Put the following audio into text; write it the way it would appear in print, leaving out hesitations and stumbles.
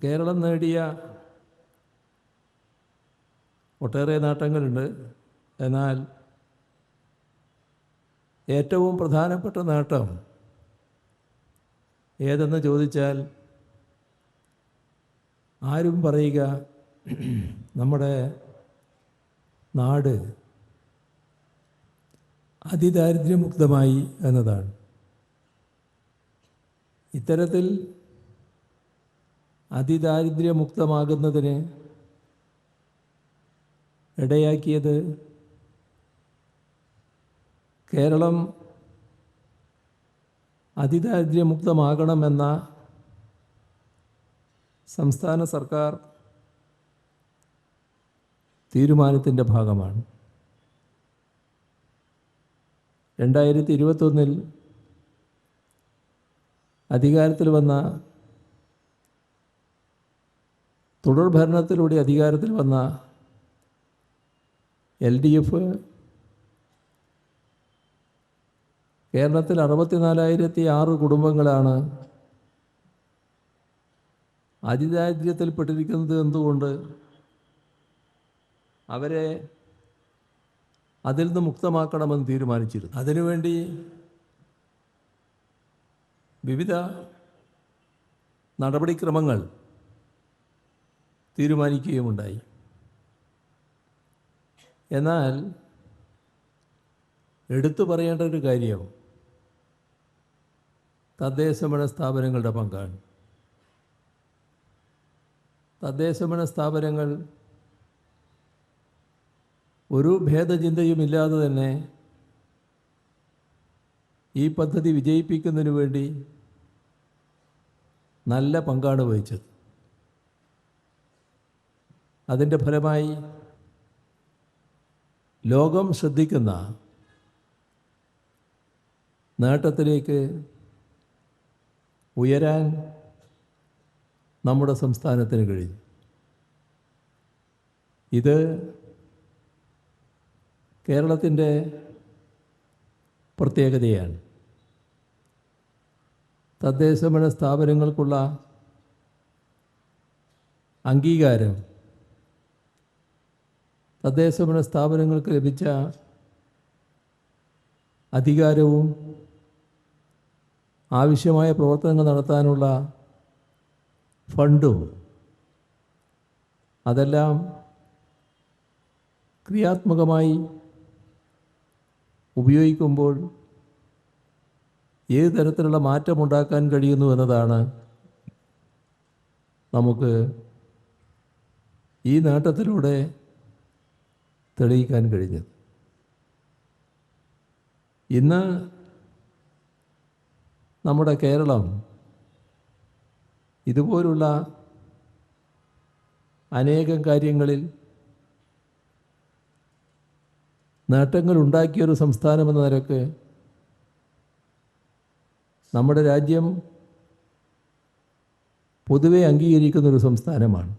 കേരളം നേടിയ ഒട്ടേറെ നേട്ടങ്ങളുണ്ട്. എന്നാൽ ഏറ്റവും പ്രധാനപ്പെട്ട നേട്ടം ഏതെന്ന് ചോദിച്ചാൽ ആരും പറയുക നമ്മുടെ നാട് അതിദാരിദ്ര്യമുക്തമായി എന്നതാണ്. ഇത്തരത്തിൽ അതിദാരിദ്ര്യമുക്തമാകുന്നതിന് ഇടയാക്കിയത് കേരളം അതിദാരിദ്ര്യമുക്തമാകണമെന്ന സംസ്ഥാന സർക്കാർ തീരുമാനത്തിൻ്റെ ഭാഗമാണ്. 2021 അധികാരത്തിൽ വന്ന തുടർഭരണത്തിലൂടെ അധികാരത്തിൽ വന്ന LDF കേരളത്തിൽ 64,006 കുടുംബങ്ങളാണ് അതിദാരിദ്ര്യത്തിൽപ്പെട്ടിരിക്കുന്നത്. എന്തുകൊണ്ട് അവരെ അതിൽ നിന്ന് മുക്തമാക്കണമെന്ന് തീരുമാനിച്ചിരുന്നു. അതിനുവേണ്ടി വിവിധ നടപടിക്രമങ്ങൾ തീരുമാനിക്കുകയുമുണ്ടായി. എന്നാൽ എടുത്തു പറയേണ്ട ഒരു കാര്യം തദ്ദേശഭരണ സ്ഥാപനങ്ങളുടെ പങ്കാണ്. തദ്ദേശഭരണ സ്ഥാപനങ്ങൾ ഒരു ഭേദചിന്തയുമില്ലാതെ തന്നെ ഈ പദ്ധതി വിജയിപ്പിക്കുന്നതിന് വേണ്ടി നല്ല പങ്കാണ് വഹിച്ചത്. അതിൻ്റെ ഫലമായി ലോകം ശ്രദ്ധിക്കുന്ന നേട്ടത്തിലേക്ക് ഉയരാൻ നമ്മുടെ സംസ്ഥാനത്തിന് കഴിഞ്ഞു. ഇത് കേരളത്തിൻ്റെ പ്രത്യേകതയാണ്. തദ്ദേശഭരണ സ്ഥാപനങ്ങൾക്കുള്ള അംഗീകാരം തദ്ദേശഭരണ സ്ഥാപനങ്ങൾക്ക് ലഭിച്ച അധികാരവും ആവശ്യമായ പ്രവർത്തനങ്ങൾ നടത്താനുള്ള ഫണ്ടും അതെല്ലാം ക്രിയാത്മകമായി ഉപയോഗിക്കുമ്പോൾ ഏത് തരത്തിലുള്ള മാറ്റമുണ്ടാക്കാൻ കഴിയുന്നു എന്നതാണ് നമുക്ക് ഈ നേട്ടത്തിലൂടെ തെളിയിക്കാൻ കഴിഞ്ഞത്. ഇന്ന് നമ്മുടെ കേരളം ഇതുപോലുള്ള അനേകം കാര്യങ്ങളിൽ നേട്ടങ്ങൾ ഉണ്ടാക്കിയൊരു സംസ്ഥാനമെന്ന നിലക്ക് നമ്മുടെ രാജ്യം പൊതുവെ അംഗീകരിക്കുന്നൊരു സംസ്ഥാനമാണ്.